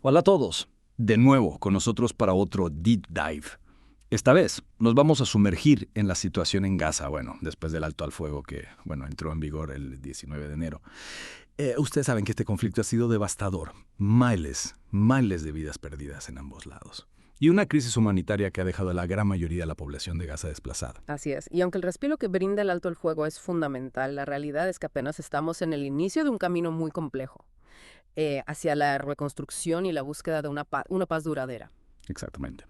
Hola a todos, de nuevo con nosotros para otro Deep Dive. Esta vez nos vamos a sumergir en la situación en Gaza, después del alto al fuego que, entró en vigor el 19 de enero. Ustedes saben que este conflicto ha sido devastador, miles de vidas perdidas en ambos lados. Y una crisis humanitaria que ha dejado a la gran mayoría de la población de Gaza desplazada. Así es. Y aunque el respiro que brinda el alto el fuego es fundamental, la realidad es que apenas estamos en el inicio de un camino muy complejo hacia la reconstrucción y la búsqueda de una paz duradera. Exactamente.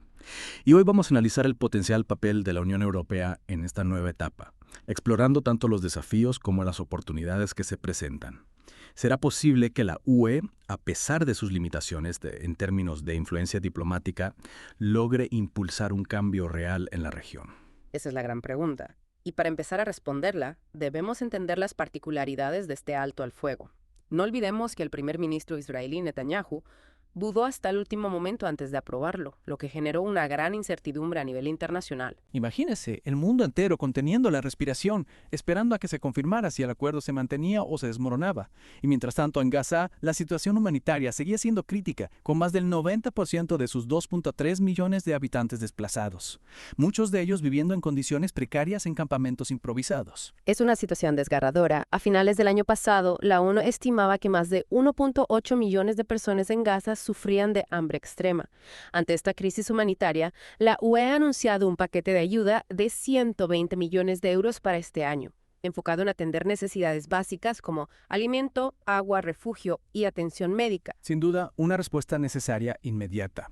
Y hoy vamos a analizar el potencial papel de la Unión Europea en esta nueva etapa, explorando tanto los desafíos como las oportunidades que se presentan. ¿Será posible que la UE, a pesar de sus limitaciones en términos de influencia diplomática, logre impulsar un cambio real en la región? Esa es la gran pregunta. Y para empezar a responderla, debemos entender las particularidades de este alto al fuego. No olvidemos que el primer ministro israelí Netanyahu dudó hasta el último momento antes de aprobarlo, lo que generó una gran incertidumbre a nivel internacional. Imagínese, el mundo entero conteniendo la respiración, esperando a que se confirmara si el acuerdo se mantenía o se desmoronaba. Y mientras tanto, en Gaza, la situación humanitaria seguía siendo crítica, con más del 90% de sus 2.3 millones de habitantes desplazados, muchos de ellos viviendo en condiciones precarias en campamentos improvisados. Es una situación desgarradora. A finales del año pasado, la ONU estimaba que más de 1.8 millones de personas en Gaza sufrían de hambre extrema. Ante esta crisis humanitaria, la UE ha anunciado un paquete de ayuda de 120 millones de euros para este año, enfocado en atender necesidades básicas como alimento, agua, refugio y atención médica. Sin duda, una respuesta necesaria inmediata.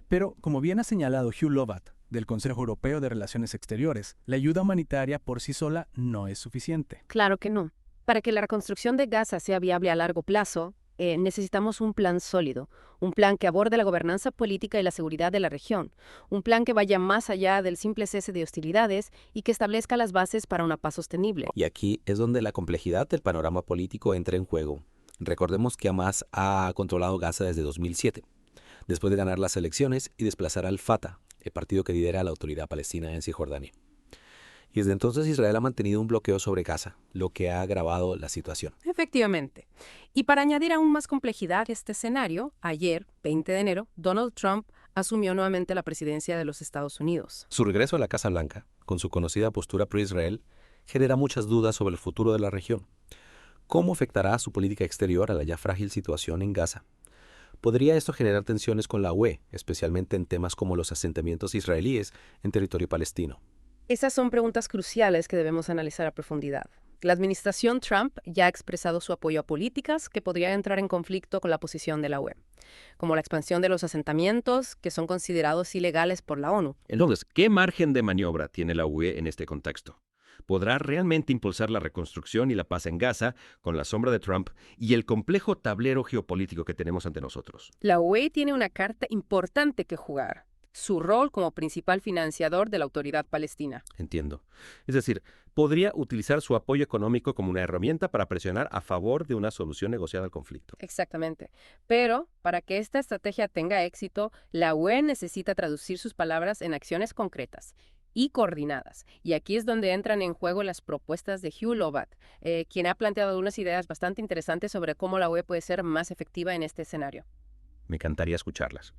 Pero, como bien ha señalado Hugh Lovat, del Consejo Europeo de Relaciones Exteriores, la ayuda humanitaria por sí sola no es suficiente. Claro que no. Para que la reconstrucción de Gaza sea viable a largo plazo, necesitamos un plan sólido, un plan que aborde la gobernanza política y la seguridad de la región, un plan que vaya más allá del simple cese de hostilidades y que establezca las bases para una paz sostenible. Y aquí es donde la complejidad del panorama político entra en juego. Recordemos que Hamas ha controlado Gaza desde 2007, después de ganar las elecciones y desplazar al Fatah, el partido que lidera la autoridad palestina en Cisjordania. Y desde entonces Israel ha mantenido un bloqueo sobre Gaza, lo que ha agravado la situación. Efectivamente. Y para añadir aún más complejidad a este escenario, ayer, 20 de enero, Donald Trump asumió nuevamente la presidencia de los Estados Unidos. Su regreso a la Casa Blanca, con su conocida postura pro-Israel, genera muchas dudas sobre el futuro de la región. ¿Cómo afectará su política exterior a la ya frágil situación en Gaza? ¿Podría esto generar tensiones con la UE, especialmente en temas como los asentamientos israelíes en territorio palestino? Esas son preguntas cruciales que debemos analizar a profundidad. La administración Trump ya ha expresado su apoyo a políticas que podrían entrar en conflicto con la posición de la UE, como la expansión de los asentamientos, que son considerados ilegales por la ONU. Entonces, ¿qué margen de maniobra tiene la UE en este contexto? ¿Podrá realmente impulsar la reconstrucción y la paz en Gaza con la sombra de Trump y el complejo tablero geopolítico que tenemos ante nosotros? La UE tiene una carta importante que jugar: su rol como principal financiador de la Autoridad Palestina. Entiendo. Es decir, podría utilizar su apoyo económico como una herramienta para presionar a favor de una solución negociada al conflicto. Exactamente. Pero para que esta estrategia tenga éxito, la UE necesita traducir sus palabras en acciones concretas y coordinadas. Y aquí es donde entran en juego las propuestas de Hugh Lovat, quien ha planteado algunas ideas bastante interesantes sobre cómo la UE puede ser más efectiva en este escenario. Me encantaría escucharlas.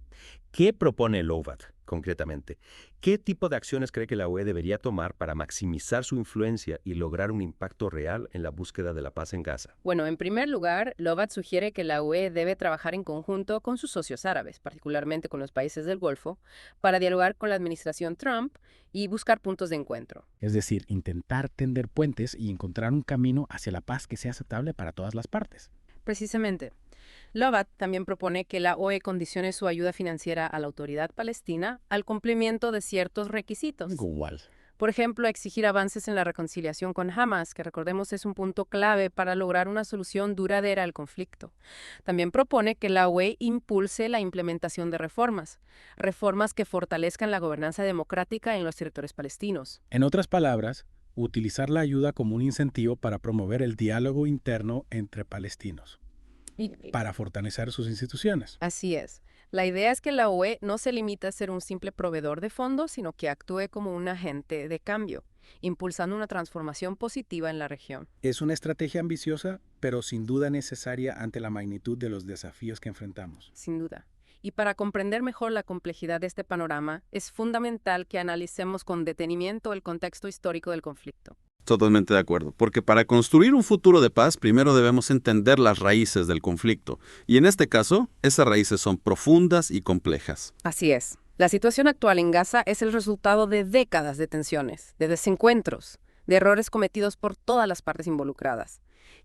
¿Qué propone Lovat concretamente? ¿Qué tipo de acciones cree que la UE debería tomar para maximizar su influencia y lograr un impacto real en la búsqueda de la paz en Gaza? Bueno, en primer lugar, Lovat sugiere que la UE debe trabajar en conjunto con sus socios árabes, particularmente con los países del Golfo, para dialogar con la administración Trump y buscar puntos de encuentro. Es decir, intentar tender puentes y encontrar un camino hacia la paz que sea aceptable para todas las partes. Precisamente. Lovat también propone que la OE condicione su ayuda financiera a la autoridad palestina al cumplimiento de ciertos requisitos. Igual. Por ejemplo, exigir avances en la reconciliación con Hamas, que recordemos es un punto clave para lograr una solución duradera al conflicto. También propone que la UE impulse la implementación de reformas que fortalezcan la gobernanza democrática en los territorios palestinos. En otras palabras, utilizar la ayuda como un incentivo para promover el diálogo interno entre palestinos, para fortalecer sus instituciones. Así es. La idea es que la UE no se limita a ser un simple proveedor de fondos, sino que actúe como un agente de cambio, impulsando una transformación positiva en la región. Es una estrategia ambiciosa, pero sin duda necesaria ante la magnitud de los desafíos que enfrentamos. Sin duda. Y para comprender mejor la complejidad de este panorama, es fundamental que analicemos con detenimiento el contexto histórico del conflicto. Totalmente de acuerdo, porque para construir un futuro de paz, primero debemos entender las raíces del conflicto. Y en este caso, esas raíces son profundas y complejas. Así es. La situación actual en Gaza es el resultado de décadas de tensiones, de desencuentros, de errores cometidos por todas las partes involucradas.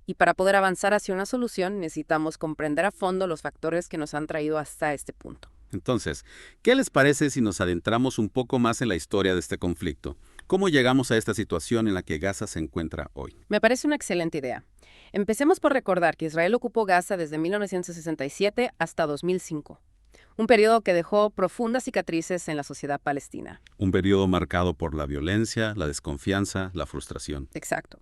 Y para poder avanzar hacia una solución, necesitamos comprender a fondo los factores que nos han traído hasta este punto. Entonces, ¿qué les parece si nos adentramos un poco más en la historia de este conflicto? ¿Cómo llegamos a esta situación en la que Gaza se encuentra hoy? Me parece una excelente idea. Empecemos por recordar que Israel ocupó Gaza desde 1967 hasta 2005. Un periodo que dejó profundas cicatrices en la sociedad palestina. Un periodo marcado por la violencia, la desconfianza, la frustración. Exacto.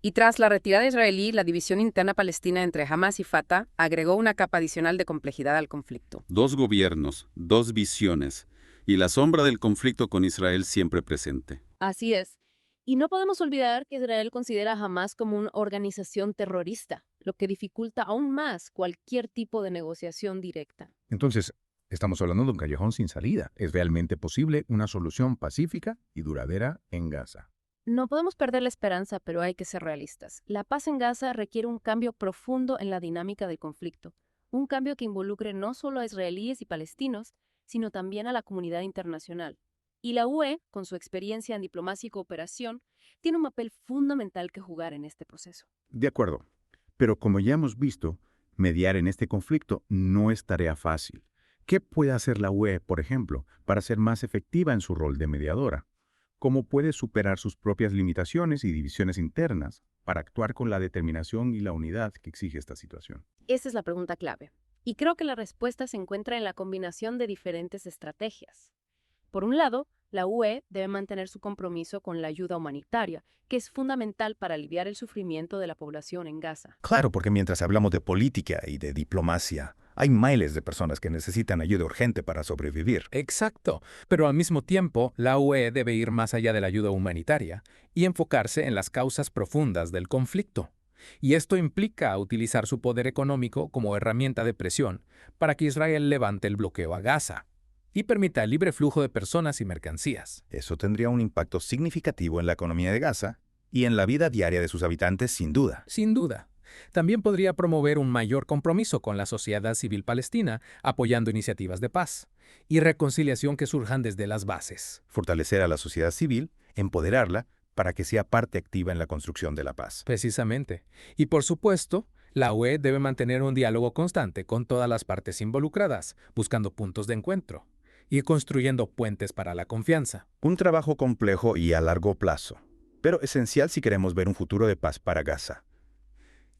Y tras la retirada israelí, la división interna palestina entre Hamas y Fatah agregó una capa adicional de complejidad al conflicto. Dos gobiernos, dos visiones, y la sombra del conflicto con Israel siempre presente. Así es. Y no podemos olvidar que Israel considera a Hamas como una organización terrorista, lo que dificulta aún más cualquier tipo de negociación directa. Entonces, estamos hablando de un callejón sin salida. ¿Es realmente posible una solución pacífica y duradera en Gaza? No podemos perder la esperanza, pero hay que ser realistas. La paz en Gaza requiere un cambio profundo en la dinámica del conflicto. Un cambio que involucre no solo a israelíes y palestinos, sino también a la comunidad internacional. Y la UE, con su experiencia en diplomacia y cooperación, tiene un papel fundamental que jugar en este proceso. De acuerdo. Pero como ya hemos visto, mediar en este conflicto no es tarea fácil. ¿Qué puede hacer la UE, por ejemplo, para ser más efectiva en su rol de mediadora? ¿Cómo puede superar sus propias limitaciones y divisiones internas para actuar con la determinación y la unidad que exige esta situación? Esa es la pregunta clave. Y creo que la respuesta se encuentra en la combinación de diferentes estrategias. Por un lado, la UE debe mantener su compromiso con la ayuda humanitaria, que es fundamental para aliviar el sufrimiento de la población en Gaza. Claro, porque mientras hablamos de política y de diplomacia, hay miles de personas que necesitan ayuda urgente para sobrevivir. Exacto, pero al mismo tiempo, la UE debe ir más allá de la ayuda humanitaria y enfocarse en las causas profundas del conflicto. Y esto implica utilizar su poder económico como herramienta de presión para que Israel levante el bloqueo a Gaza y permita el libre flujo de personas y mercancías. Eso tendría un impacto significativo en la economía de Gaza y en la vida diaria de sus habitantes, sin duda. Sin duda. También podría promover un mayor compromiso con la sociedad civil palestina, apoyando iniciativas de paz y reconciliación que surjan desde las bases. Fortalecer a la sociedad civil, empoderarla, para que sea parte activa en la construcción de la paz. Precisamente. Y por supuesto, la UE debe mantener un diálogo constante con todas las partes involucradas, buscando puntos de encuentro y construyendo puentes para la confianza. Un trabajo complejo y a largo plazo, pero esencial si queremos ver un futuro de paz para Gaza.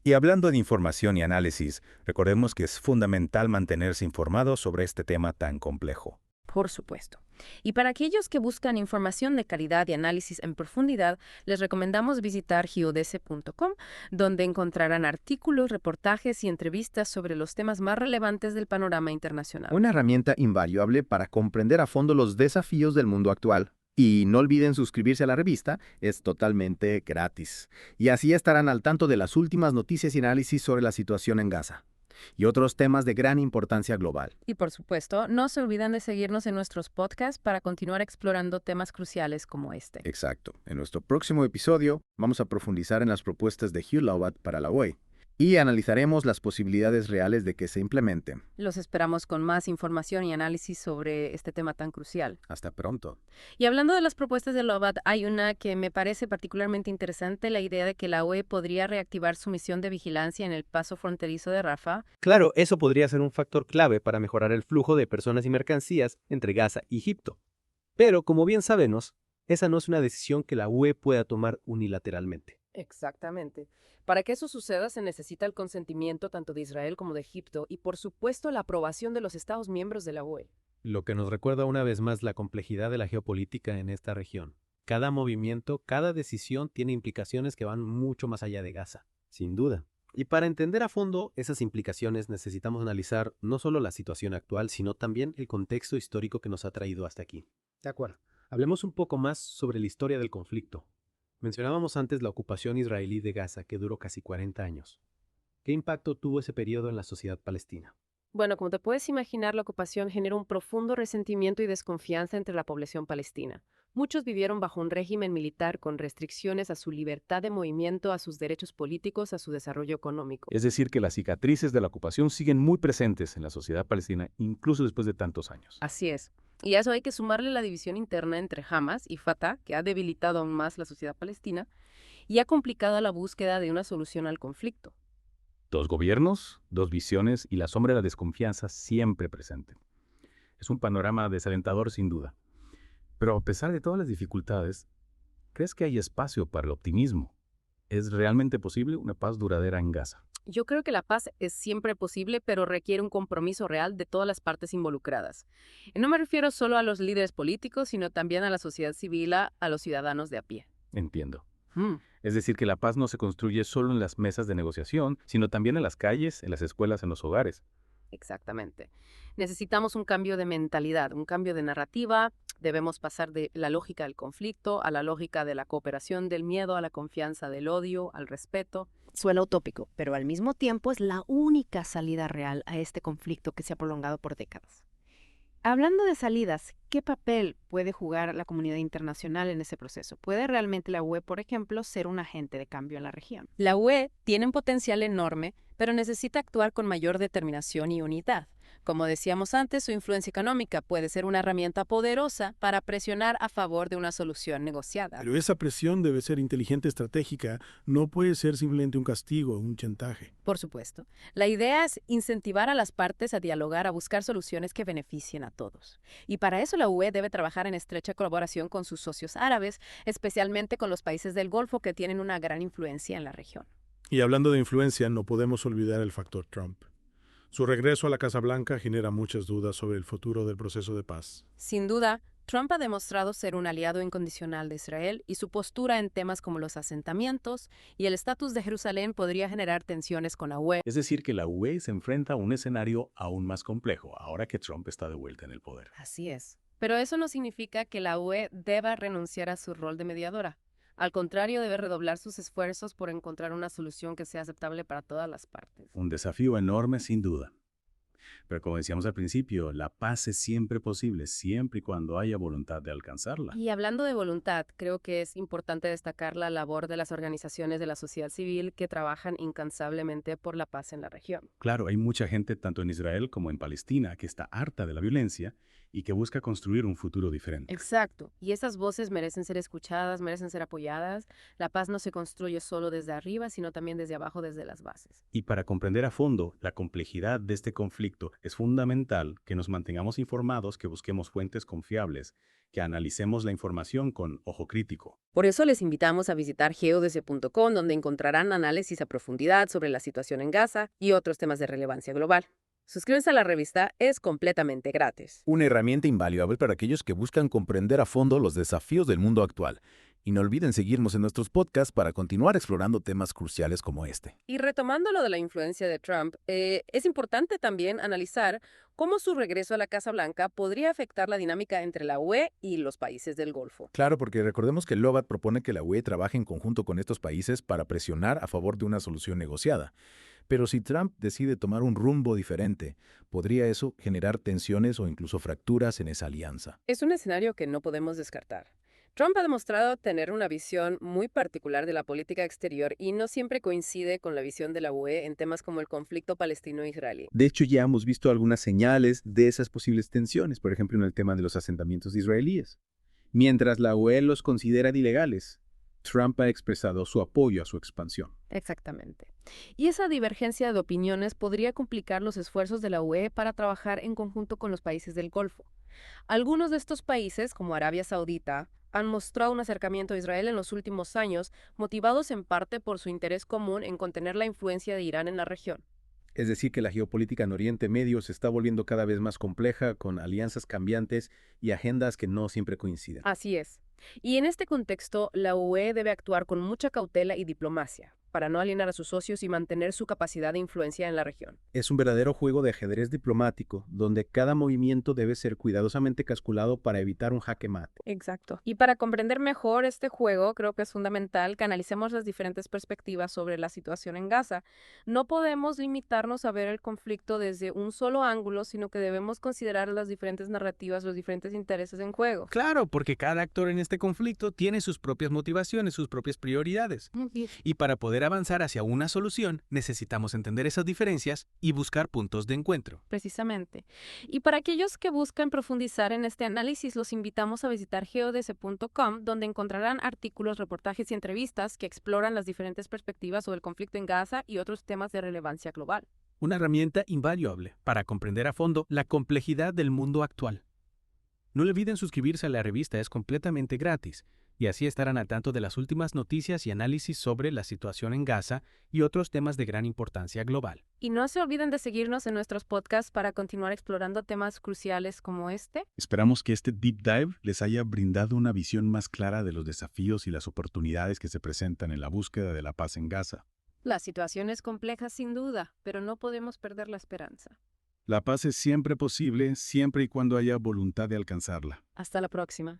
Y hablando de información y análisis, recordemos que es fundamental mantenerse informado sobre este tema tan complejo. Por supuesto. Y para aquellos que buscan información de calidad y análisis en profundidad, les recomendamos visitar geodese.com, donde encontrarán artículos, reportajes y entrevistas sobre los temas más relevantes del panorama internacional. Una herramienta invaluable para comprender a fondo los desafíos del mundo actual. Y no olviden suscribirse a la revista, es totalmente gratis. Y así estarán al tanto de las últimas noticias y análisis sobre la situación en Gaza y otros temas de gran importancia global. Y por supuesto, no se olviden de seguirnos en nuestros podcasts para continuar explorando temas cruciales como este. Exacto. En nuestro próximo episodio vamos a profundizar en las propuestas de Hugh Lovat para la UE y analizaremos las posibilidades reales de que se implementen. Los esperamos con más información y análisis sobre este tema tan crucial. Hasta pronto. Y hablando de las propuestas de Lovat, hay una que me parece particularmente interesante, la idea de que la UE podría reactivar su misión de vigilancia en el paso fronterizo de Rafah. Claro, eso podría ser un factor clave para mejorar el flujo de personas y mercancías entre Gaza y Egipto. Pero, como bien sabemos, esa no es una decisión que la UE pueda tomar unilateralmente. Exactamente. Para que eso suceda se necesita el consentimiento tanto de Israel como de Egipto y por supuesto la aprobación de los Estados miembros de la UE. Lo que nos recuerda una vez más la complejidad de la geopolítica en esta región. Cada movimiento, cada decisión tiene implicaciones que van mucho más allá de Gaza, sin duda. Y para entender a fondo esas implicaciones necesitamos analizar no solo la situación actual, sino también el contexto histórico que nos ha traído hasta aquí. De acuerdo. Hablemos un poco más sobre la historia del conflicto. Mencionábamos antes la ocupación israelí de Gaza, que duró casi 40 años. ¿Qué impacto tuvo ese periodo en la sociedad palestina? Bueno, como te puedes imaginar, la ocupación generó un profundo resentimiento y desconfianza entre la población palestina. Muchos vivieron bajo un régimen militar con restricciones a su libertad de movimiento, a sus derechos políticos, a su desarrollo económico. Es decir, que las cicatrices de la ocupación siguen muy presentes en la sociedad palestina, incluso después de tantos años. Así es. Y a eso hay que sumarle la división interna entre Hamas y Fatah, que ha debilitado aún más la sociedad palestina y ha complicado la búsqueda de una solución al conflicto. Dos gobiernos, dos visiones y la sombra de la desconfianza siempre presente. Es un panorama desalentador sin duda. Pero a pesar de todas las dificultades, ¿crees que hay espacio para el optimismo? ¿Es realmente posible una paz duradera en Gaza? Yo creo que la paz es siempre posible, pero requiere un compromiso real de todas las partes involucradas. Y no me refiero solo a los líderes políticos, sino también a la sociedad civil, a los ciudadanos de a pie. Entiendo. Es decir, que la paz no se construye solo en las mesas de negociación, sino también en las calles, en las escuelas, en los hogares. Exactamente. Necesitamos un cambio de mentalidad, un cambio de narrativa. Debemos pasar de la lógica del conflicto a la lógica de la cooperación, del miedo a la confianza, del odio, al respeto. Suena utópico, pero al mismo tiempo es la única salida real a este conflicto que se ha prolongado por décadas. Hablando de salidas, ¿qué papel puede jugar la comunidad internacional en ese proceso? ¿Puede realmente la UE, por ejemplo, ser un agente de cambio en la región? La UE tiene un potencial enorme, pero necesita actuar con mayor determinación y unidad. Como decíamos antes, su influencia económica puede ser una herramienta poderosa para presionar a favor de una solución negociada. Pero esa presión debe ser inteligente, estratégica, no puede ser simplemente un castigo o un chantaje. Por supuesto. La idea es incentivar a las partes a dialogar, a buscar soluciones que beneficien a todos. Y para eso la UE debe trabajar en estrecha colaboración con sus socios árabes, especialmente con los países del Golfo que tienen una gran influencia en la región. Y hablando de influencia, no podemos olvidar el factor Trump. Su regreso a la Casa Blanca genera muchas dudas sobre el futuro del proceso de paz. Sin duda, Trump ha demostrado ser un aliado incondicional de Israel y su postura en temas como los asentamientos y el estatus de Jerusalén podría generar tensiones con la UE. Es decir, que la UE se enfrenta a un escenario aún más complejo ahora que Trump está de vuelta en el poder. Así es. Pero eso no significa que la UE deba renunciar a su rol de mediadora. Al contrario, debe redoblar sus esfuerzos por encontrar una solución que sea aceptable para todas las partes. Un desafío enorme, sin duda. Pero como decíamos al principio, la paz es siempre posible, siempre y cuando haya voluntad de alcanzarla. Y hablando de voluntad, creo que es importante destacar la labor de las organizaciones de la sociedad civil que trabajan incansablemente por la paz en la región. Claro, hay mucha gente, tanto en Israel como en Palestina, que está harta de la violencia y que busca construir un futuro diferente. Exacto. Y esas voces merecen ser escuchadas, merecen ser apoyadas. La paz no se construye solo desde arriba, sino también desde abajo, desde las bases. Y para comprender a fondo la complejidad de este conflicto, es fundamental que nos mantengamos informados, que busquemos fuentes confiables, que analicemos la información con ojo crítico. Por eso les invitamos a visitar geodese.com, donde encontrarán análisis a profundidad sobre la situación en Gaza y otros temas de relevancia global. Suscríbanse a la revista, es completamente gratis. Una herramienta invaluable para aquellos que buscan comprender a fondo los desafíos del mundo actual. Y no olviden seguirnos en nuestros podcasts para continuar explorando temas cruciales como este. Y retomando lo de la influencia de Trump, es importante también analizar cómo su regreso a la Casa Blanca podría afectar la dinámica entre la UE y los países del Golfo. Claro, porque recordemos que Lovatt propone que la UE trabaje en conjunto con estos países para presionar a favor de una solución negociada. Pero si Trump decide tomar un rumbo diferente, ¿podría eso generar tensiones o incluso fracturas en esa alianza? Es un escenario que no podemos descartar. Trump ha demostrado tener una visión muy particular de la política exterior y no siempre coincide con la visión de la UE en temas como el conflicto palestino-israelí. De hecho, ya hemos visto algunas señales de esas posibles tensiones, por ejemplo, en el tema de los asentamientos israelíes. Mientras la UE los considera ilegales, Trump ha expresado su apoyo a su expansión. Exactamente. Y esa divergencia de opiniones podría complicar los esfuerzos de la UE para trabajar en conjunto con los países del Golfo. Algunos de estos países, como Arabia Saudita, han mostrado un acercamiento a Israel en los últimos años, motivados en parte por su interés común en contener la influencia de Irán en la región. Es decir, que la geopolítica en Oriente Medio se está volviendo cada vez más compleja, con alianzas cambiantes y agendas que no siempre coinciden. Así es. Y en este contexto, la UE debe actuar con mucha cautela y diplomacia. para no alienar a sus socios y mantener su capacidad de influencia en la región. Es un verdadero juego de ajedrez diplomático, donde cada movimiento debe ser cuidadosamente calculado para evitar un jaque mate. Exacto. Y para comprender mejor este juego, creo que es fundamental que analicemos las diferentes perspectivas sobre la situación en Gaza. No podemos limitarnos a ver el conflicto desde un solo ángulo, sino que debemos considerar las diferentes narrativas, los diferentes intereses en juego. Claro, porque cada actor en este conflicto tiene sus propias motivaciones, sus propias prioridades. Y para poder avanzar hacia una solución, necesitamos entender esas diferencias y buscar puntos de encuentro. Precisamente. Y para aquellos que buscan profundizar en este análisis, los invitamos a visitar geodese.com, donde encontrarán artículos, reportajes y entrevistas que exploran las diferentes perspectivas sobre el conflicto en Gaza y otros temas de relevancia global. Una herramienta invaluable para comprender a fondo la complejidad del mundo actual. No olviden suscribirse a la revista, es completamente gratis, y así estarán al tanto de las últimas noticias y análisis sobre la situación en Gaza y otros temas de gran importancia global. Y no se olviden de seguirnos en nuestros podcasts para continuar explorando temas cruciales como este. Esperamos que este Deep Dive les haya brindado una visión más clara de los desafíos y las oportunidades que se presentan en la búsqueda de la paz en Gaza. La situación es compleja sin duda, pero no podemos perder la esperanza. La paz es siempre posible, siempre y cuando haya voluntad de alcanzarla. Hasta la próxima.